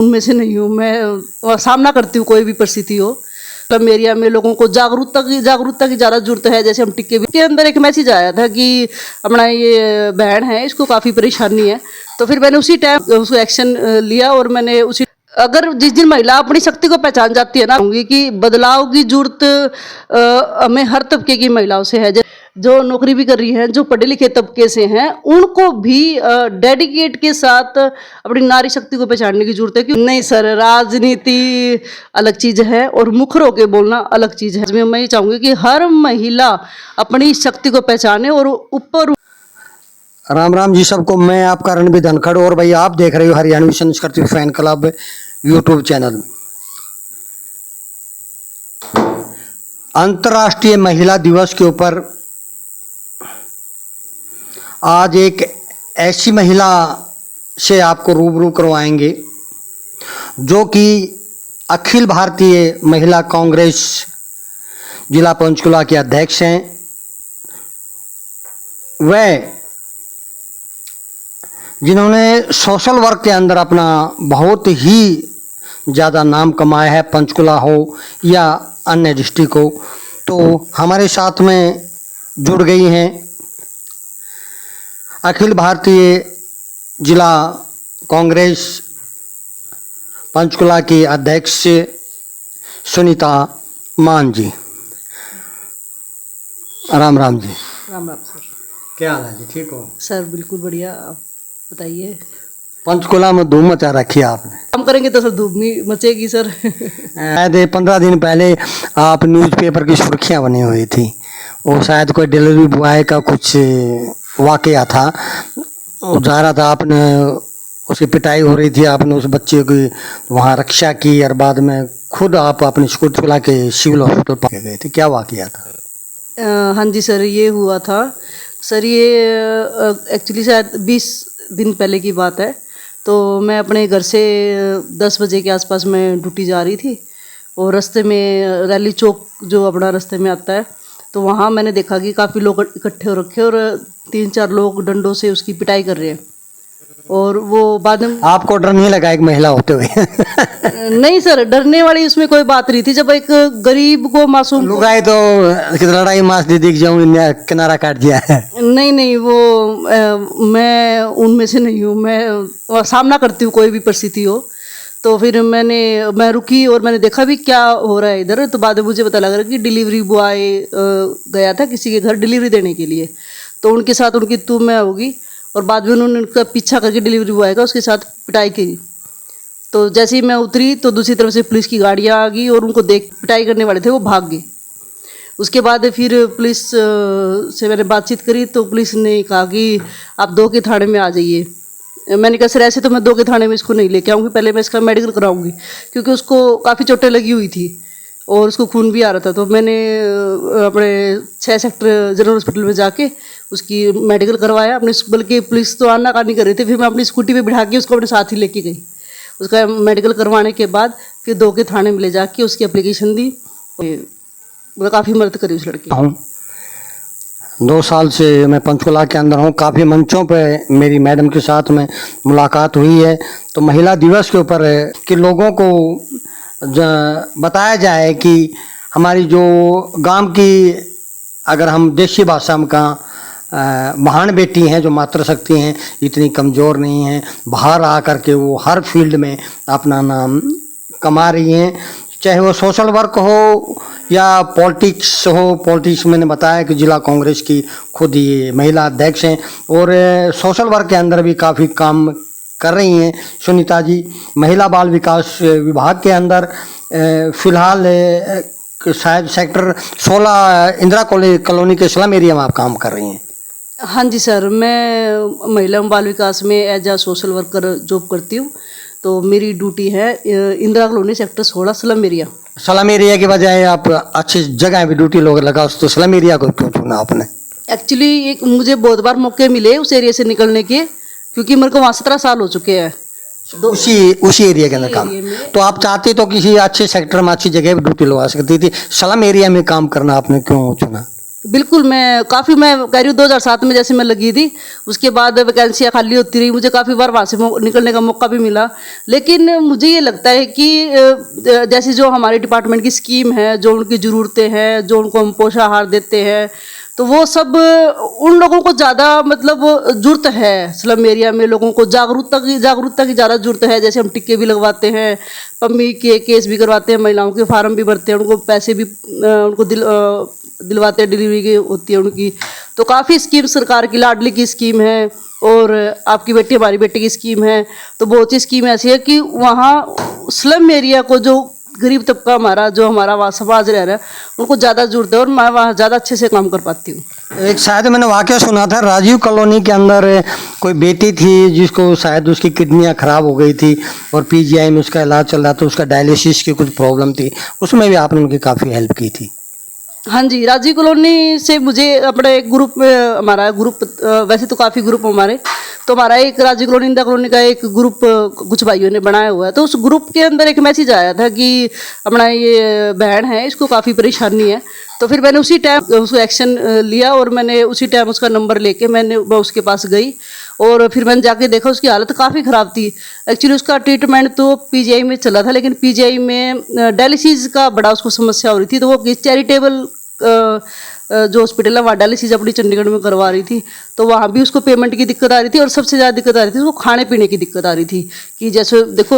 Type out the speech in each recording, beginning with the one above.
उनमें से नहीं हूँ मैं, और सामना करती हूँ कोई भी परिस्थिति हो। स्लम एरिया में लोगों को जागरूकता की ज़्यादा जरूरत है। जैसे हम टिक्के के अंदर एक मैसेज आया था कि अपना ये बहन है, इसको काफ़ी परेशानी है, तो फिर मैंने उसी टाइम उसको एक्शन लिया। और मैंने उसी, अगर जिस दिन महिला अपनी शक्ति को पहचान जाती है ना, होंगी कि बदलाव की जरूरत हमें हर तबके की महिलाओं से है। जो नौकरी भी कर रही हैं, जो पढ़े लिखे तबके से हैं, उनको भी डेडिकेट के साथ अपनी नारी शक्ति को पहचानने की जरूरत है। कि नहीं सर, राजनीति अलग चीज है और मुखर होके बोलना अलग चीज है। मैं ये चाहूंगी कि हर महिला अपनी शक्ति को पहचाने और ऊपर। राम राम जी सबको, मैं आपका रणबीर धनखड़ और भाई आप देख रहे हो हरियाणवी संस्कृति फैन क्लब यूट्यूब चैनल। अंतर्राष्ट्रीय महिला दिवस के ऊपर आज एक ऐसी महिला से आपको रूबरू करवाएंगे जो कि अखिल भारतीय महिला कांग्रेस जिला पंचकुला के अध्यक्ष हैं। वह जिन्होंने सोशल वर्क के अंदर अपना बहुत ही ज़्यादा नाम कमाया है, पंचकुला हो या अन्य डिस्ट्रिक्ट हो, तो हमारे साथ में जुड़ गई हैं अखिल भारतीय जिला कांग्रेस पंचकुला की अध्यक्ष सुनीता मान जी। राम राम जी। राम राम सर। क्या हाल है जी, ठीक हो? सर बिल्कुल बढ़िया, आप बताइए। पंचकुला में धूम मचा रखी है आपने। काम करेंगे तो सर धूप नहीं मचेगी सर। शायद 15 दिन पहले आप न्यूज़पेपर की सुर्खियां बनी हुई थी, वो शायद कोई डिलीवरी बॉय का कुछ वाकया था। वो जा रहा था, आपने उसकी पिटाई हो रही थी, आपने उस बच्चे की वहाँ रक्षा की और बाद में खुद आप अपनी स्कूटी चला के सिविल हॉस्पिटल पहुँच गए थे। क्या वाकया था? हाँ जी सर, ये हुआ था सर। ये एक्चुअली शायद 20 दिन पहले की बात है। तो मैं अपने घर से 10 बजे के आसपास में ड्यूटी जा रही थी और रास्ते में रैली चौक जो अपना रास्ते में आता है, तो वहाँ मैंने देखा कि काफ़ी लोग इकट्ठे हो रखे और 3-4 लोग डंडों से उसकी पिटाई कर रहे हैं। और वो बाद में आपको डर नहीं लगा एक महिला होते हुए? नहीं सर, डरने वाली उसमें कोई बात नहीं थी। जब एक गरीब को मासूम लोग आए तो लड़ाई मास दिख जाऊँ, किनारा काट दिया है। नहीं वो मैं उनमें से नहीं हूँ। मैं सामना करती हूँ कोई भी परिस्थिति हो। तो फिर मैं रुकी और मैंने देखा भी क्या हो रहा है इधर। तो बाद में मुझे पता लग रहा कि डिलीवरी बॉय गया था किसी के घर डिलीवरी देने के लिए, तो उनके साथ उनकी मैं होगी। और बाद में उन्होंने उनका पीछा करके डिलीवरी बॉय का उसके साथ पिटाई की। तो जैसे ही मैं उतरी तो दूसरी तरफ से पुलिस की गाड़ियाँ आ गई और उनको देख पिटाई करने वाले थे वो भाग गए। उसके बाद फिर पुलिस से मैंने बातचीत करी तो पुलिस ने कहा कि आप 2 के थाने में आ जाइए। मैंने कहा सर ऐसे तो मैं 2 के थाने में इसको नहीं लेके आऊँगी, पहले मैं इसका मेडिकल कराऊंगी, क्योंकि उसको काफ़ी चोटें लगी हुई थी और उसको खून भी आ रहा था। तो मैंने अपने 6 सेक्टर जनरल हॉस्पिटल में जाके उसकी मेडिकल करवाया अपने। बल्कि पुलिस तो आनाकानी कर रही थी, फिर मैं अपनी स्कूटी पे बिठा के उसको अपने साथ ही लेके गई। उसका मेडिकल करवाने के बाद फिर 2 के थाने में ले जाके उसकी एप्लीकेशन दी। मतलब काफ़ी मदद करी उस लड़के। 2 साल से मैं पंचकुला के अंदर हूँ, काफ़ी मंचों पे मेरी मैडम के साथ में मुलाकात हुई है। तो महिला दिवस के ऊपर है कि लोगों को बताया जाए कि हमारी जो गांव की, अगर हम देशी भाषा में कहा, महान बेटी हैं, जो मातृशक्ति हैं, इतनी कमज़ोर नहीं हैं, बाहर आकर के वो हर फील्ड में अपना नाम कमा रही हैं, चाहे वो सोशल वर्क हो या पॉलिटिक्स हो। पॉलिटिक्स मैंने बताया कि जिला कांग्रेस की खुद ये महिला अध्यक्ष हैं और सोशल वर्क के अंदर भी काफ़ी काम कर रही हैं सुनीता जी। महिला बाल विकास विभाग के अंदर फ़िलहाल शायद सेक्टर 16 इंदिरा कॉलोनी के स्लम एरिया में आप काम कर रही हैं। हाँ जी सर, मैं महिला बाल विकास में एज आ सोशल वर्कर जॉब करती हूँ। तो मेरी ड्यूटी है Indira colony sector 16 slum area. Slum area के बजाय आप अच्छी जगह भी ड्यूटी लोग लगा, तो स्लम एरिया को क्यों चुना आपने? एक्चुअली मुझे बहुत बार मौके मिले उस एरिया से निकलने के, क्योंकि मेरे को वहाँ 17 साल हो चुके हैं उसी एरिया के अंदर काम। तो आप चाहते तो किसी अच्छे सेक्टर में अच्छी जगह भी ड्यूटी लगा सकती थी, स्लम एरिया में काम करना आपने क्यों चुना? बिल्कुल, मैं कह रही हूँ 2007 में जैसे मैं लगी थी, उसके बाद वैकेंसियाँ खाली होती रही, मुझे काफ़ी बार वहाँ से निकलने का मौका भी मिला। लेकिन मुझे ये लगता है कि जैसे जो हमारे डिपार्टमेंट की स्कीम है, जो उनकी ज़रूरतें हैं, जो उनको हम पोषाहार देते हैं, तो वो सब उन लोगों को ज़्यादा मतलब ज़रूरत है। स्लम एरिया में लोगों को जागरूकता की ज़्यादा ज़रूरत है। जैसे हम टिक्के भी लगवाते हैं, पम्मी के केस भी करवाते हैं, महिलाओं के फार्म भी भरते हैं, उनको पैसे भी उनको दिलवाते हैं, डिलीवरी की होती है उनकी। तो काफ़ी स्कीम सरकार की, लाडली की स्कीम है और आपकी बेटी हमारी बेटी की स्कीम है। तो बहुत सी स्कीम ऐसी है कि वहाँ स्लम एरिया को जो गरीब तबका हमारा, जो हमारा वहाँ समाज रह रहा है, उनको ज़्यादा ज़रूरत है और मैं वहाँ ज़्यादा अच्छे से काम कर पाती हूँ। एक शायद मैंने वाकया सुना था, राजीव कॉलोनी के अंदर कोई बेटी थी जिसको शायद उसकी किडनियाँ खराब हो गई थी और पीजीआई में उसका इलाज चल रहा था, उसका डायलिसिस की कुछ प्रॉब्लम थी, उसमें भी आपने उनकी काफ़ी हेल्प की थी। हाँ जी, राजीव कॉलोनी से मुझे अपने एक ग्रुप में, हमारा ग्रुप वैसे तो काफ़ी ग्रुप हमारे, तो हमारा एक राजीव कॉलोनी, इंदिरा कॉलोनी का एक ग्रुप कुछ भाइयों ने बनाया हुआ है। तो उस ग्रुप के अंदर एक मैसेज आया था कि अपना ये बहन है, इसको काफ़ी परेशानी है। तो फिर मैंने उसी टाइम उसको एक्शन लिया और मैंने उसी टाइम उसका नंबर लेके मैं उसके पास गई और फिर मैंने जाके देखा, उसकी हालत काफ़ी ख़राब थी। एक्चुअली उसका ट्रीटमेंट तो पीजीआई में चला था, लेकिन पीजीआई में डायलिसिस का बड़ा उसको समस्या हो रही थी। तो वो चैरिटेबल जो हॉस्पिटल है वहाँ डायलिसिस अपनी चंडीगढ़ में करवा रही थी। तो वहाँ भी उसको पेमेंट की दिक्कत आ रही थी और सबसे ज़्यादा दिक्कत आ रही थी उसको खाने पीने की दिक्कत आ रही थी। कि जैसे देखो,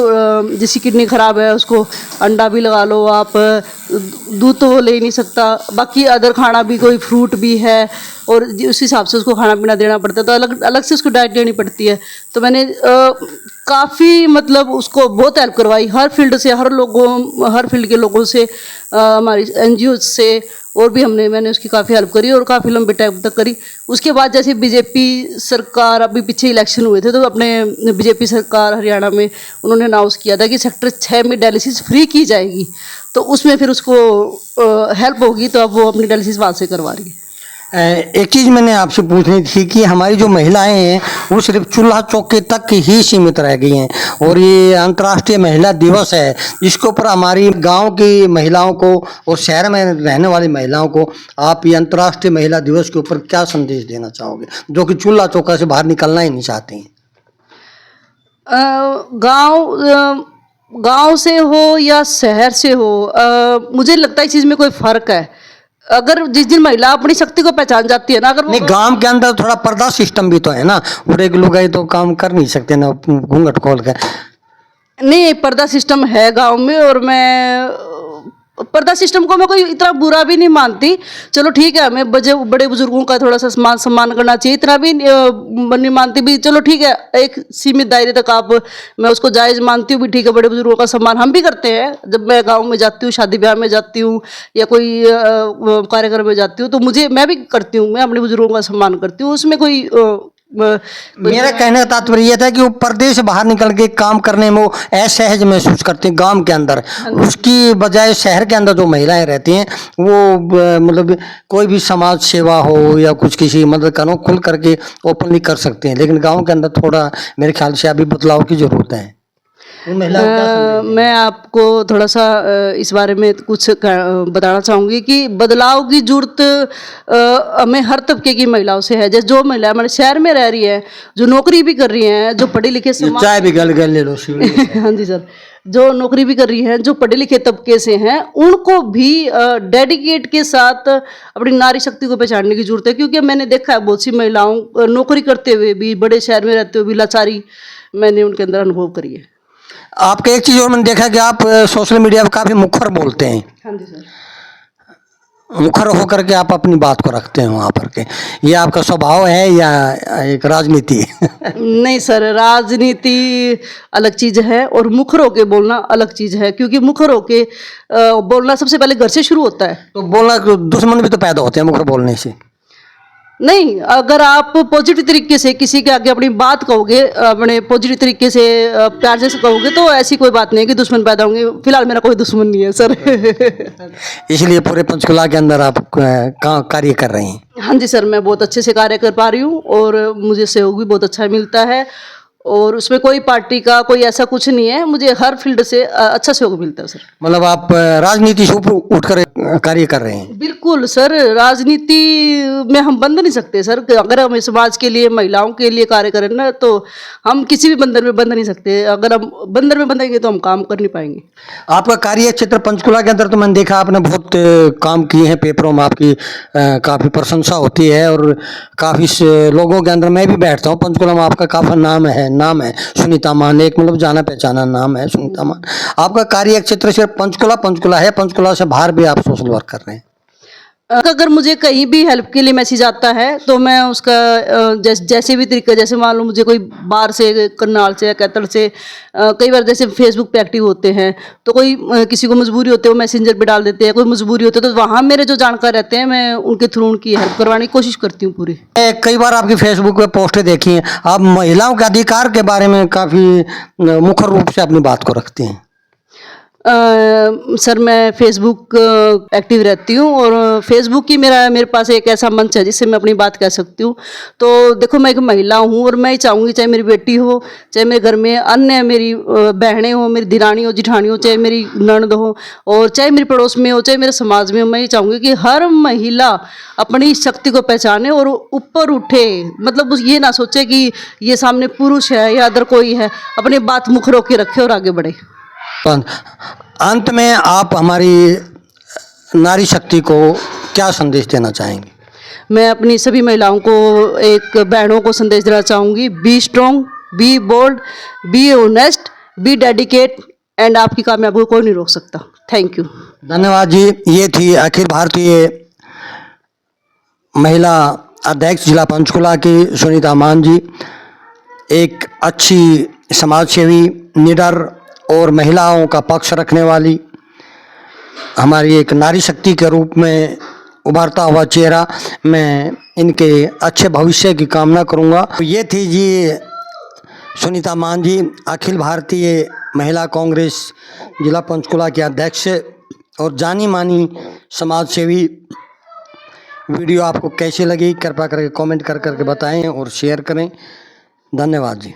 जिसकी किडनी ख़राब है उसको अंडा भी लगा लो आप, दूध तो वो ले ही नहीं सकता, बाकी अदर खाना भी, कोई फ्रूट भी है और उस हिसाब से उसको खाना पीना देना पड़ता है। तो अलग अलग से उसको डाइट देनी पड़ती है। तो मैंने काफ़ी मतलब उसको बहुत हेल्प करवाई हर फील्ड से, हर फील्ड के लोगों से, हमारी एनजीओ से, और भी मैंने उसकी काफ़ी हेल्प करी और काफ़ी लंबे टाइम तक करी। उसके बाद जैसे बीजेपी सरकार, अभी पीछे इलेक्शन हुए थे, तो अपने बीजेपी सरकार हरियाणा में उन्होंने अनाउंस किया था कि सेक्टर 6 में डायलिसिस फ्री की जाएगी। तो उसमें फिर उसको हेल्प होगी, तो अब वो अपनी डायलिसिस वहाँ से करवा रही है। एक चीज़ मैंने आपसे पूछनी थी कि हमारी जो महिलाएं हैं वो सिर्फ चूल्हा चौके तक ही सीमित रह गई हैं और ये अंतर्राष्ट्रीय महिला दिवस है, इसके ऊपर हमारी गांव की महिलाओं को और शहर में रहने वाली महिलाओं को आप ये अंतर्राष्ट्रीय महिला दिवस के ऊपर क्या संदेश देना चाहोगे, जो कि चूल्हा चौका से बाहर निकलना ही नहीं चाहती हैं? गांव से हो या शहर से हो, मुझे लगता है इस चीज़ में कोई फ़र्क है। अगर जिस दिन महिला अपनी शक्ति को पहचान जाती है ना, अगर नहीं, गांव के अंदर थोड़ा पर्दा सिस्टम भी तो है ना, और एक लोग तो काम कर नहीं सकते ना घूंघट खोल के। नहीं, पर्दा सिस्टम है गांव में और मैं पर्दा सिस्टम को मैं कोई इतना बुरा भी नहीं मानती। चलो ठीक है, हमें बड़े बुजुर्गों का थोड़ा सा सम्मान करना चाहिए, इतना भी नहीं मानती भी। चलो ठीक है, एक सीमित दायरे तक आप, मैं उसको जायज़ मानती हूँ भी, ठीक है, बड़े बुजुर्गों का सम्मान हम भी करते हैं। जब मैं गांव में जाती हूँ, शादी ब्याह में जाती हूँ या कोई कार्यक्रम में जाती हूँ, तो मैं भी करती हूँ, मैं अपने बुजुर्गों का सम्मान करती हूँ। उसमें कोई मेरा कहने का तात्पर्य यह था कि वो पर्दे से बाहर निकल के काम करने में वो असहज महसूस करते हैं गांव के अंदर, उसकी बजाय शहर के अंदर जो महिलाएं रहती हैं वो मतलब कोई भी समाज सेवा हो या कुछ किसी मदद करना खुल करके ओपनली कर सकते हैं, लेकिन गांव के अंदर थोड़ा मेरे ख्याल से अभी बदलाव की जरूरत है। मैं आपको थोड़ा सा इस बारे में कुछ बताना चाहूँगी कि बदलाव की जरूरत हमें हर तबके की महिलाओं से है। जैसे जो महिला हमारे शहर में रह रही है, जो नौकरी भी कर रही हैं, जो पढ़े लिखे चाय भी गल ले लो हाँ जी सर, जो नौकरी भी कर रही हैं, जो पढ़े लिखे तबके से हैं, उनको भी डेडिकेट के साथ अपनी नारी शक्ति को पहचानने की जरूरत है। क्योंकि मैंने देखा है बहुत सी महिलाओं नौकरी करते हुए भी, बड़े शहर में रहते हुए भी लाचारी मैंने उनके अंदर अनुभव करी है। आपके एक चीज़ और मैंने देखा कि आप सोशल मीडिया पर काफ़ी मुखर बोलते हैं। हाँ जी सर। मुखर होकर के आप अपनी बात को रखते हैं वहाँ पर के, ये आपका स्वभाव है या एक राजनीति है? नहीं सर, राजनीति अलग चीज़ है और मुखर होके बोलना अलग चीज़ है। क्योंकि मुखर होके बोलना सबसे पहले घर से शुरू होता है। तो बोलना, दुश्मन भी तो पैदा होते हैं मुखर बोलने से। नहीं, अगर आप पॉजिटिव तरीके से किसी के आगे अपनी बात कहोगे, अपने पॉजिटिव तरीके से प्यार से कहोगे, तो ऐसी कोई बात नहीं है कि दुश्मन पैदा होंगे। फिलहाल मेरा कोई दुश्मन नहीं है सर। इसलिए पूरे पंचकुला के अंदर आप कार्य कर रहे हैं। हाँ जी सर, मैं बहुत अच्छे से कार्य कर पा रही हूँ और मुझे सहयोग भी बहुत अच्छा मिलता है और उसमें कोई पार्टी का कोई ऐसा कुछ नहीं है, मुझे हर फील्ड से अच्छा सहयोग मिलता है सर। मतलब आप राजनीति से ऊपर उठकर कार्य कर रहे हैं। बिल्कुल सर, राजनीति में हम बंध नहीं सकते सर। अगर हम समाज के लिए, महिलाओं के लिए कार्य करें ना, तो हम किसी भी बंधन में बंध नहीं सकते। अगर हम बंधन में बंधेंगे तो हम काम कर नहीं पाएंगे। आपका कार्य क्षेत्र पंचकुला के अंदर तो मैंने देखा आपने बहुत काम किए हैं, पेपरों में आपकी काफ़ी प्रशंसा होती है और काफ़ी लोगों के अंदर मैं भी बैठता हूँ। पंचकुला में आपका काफ़ी नाम है सुनीता मान, एक मतलब जाना पहचाना नाम है सुनीता मान। आपका कार्य क्षेत्र सिर्फ पंचकुला है, पंचकुला से बाहर भी आप सोशल वर्क कर रहे हैं। अगर मुझे कहीं भी हेल्प के लिए मैसेज आता है तो मैं उसका जैसे भी तरीका, जैसे मान लो मुझे कोई बाहर से, करनाल से या कैथल से, कई बार जैसे फेसबुक पे एक्टिव होते हैं तो कोई किसी को मजबूरी होती है वो मैसेंजर पे डाल देते हैं, कोई मजबूरी होती है तो वहाँ मेरे जो जानकार रहते हैं मैं उनके थ्रू उनकी हेल्प करवाने की कोशिश करती हूँ पूरी। कई बार आपकी फेसबुक पे पोस्टें देखी हैं, आप महिलाओं के अधिकार के बारे में काफ़ी मुखर रूप से अपनी बात को रखती हैं। सर मैं फेसबुक एक्टिव रहती हूँ और फेसबुक ही मेरे पास एक ऐसा मंच है जिससे मैं अपनी बात कह सकती हूँ। तो देखो मैं एक महिला हूँ और मैं ही चाहूँगी, चाहे मेरी बेटी हो, चाहे मेरे घर में अन्य मेरी बहनें हो, मेरी दिरानी हो, जिठानी हो, चाहे मेरी ननद हो, और चाहे मेरी पड़ोस में हो, चाहे मेरे समाज में हो, मैं ये चाहूँगी कि हर महिला अपनी शक्ति को पहचाने और ऊपर उठे। मतलब ये ना सोचे कि ये सामने पुरुष है या अदर कोई है, अपनी बात मुख रोक के रखे और आगे बढ़े। अंत में आप हमारी नारी शक्ति को क्या संदेश देना चाहेंगे? मैं अपनी सभी महिलाओं को, एक बहनों को संदेश देना चाहूँगी, be strong, be bold, be honest, be dedicate, and आपकी कामयाबी को कोई नहीं रोक सकता। Thank you. धन्यवाद जी। ये थी अखिल भारतीय महिला अध्यक्ष जिला पंचकुला की सुनीता मान जी, एक अच्छी समाजसेवी, निडर और महिलाओं का पक्ष रखने वाली, हमारी एक नारी शक्ति के रूप में उभरता हुआ चेहरा। मैं इनके अच्छे भविष्य की कामना करूंगा। ये थी जी सुनीता मान जी, अखिल भारतीय महिला कांग्रेस जिला पंचकुला के अध्यक्ष और जानी मानी समाज सेवी। वीडियो आपको कैसी लगी कृपया करके कमेंट कर करके बताएं और शेयर करें। धन्यवाद जी।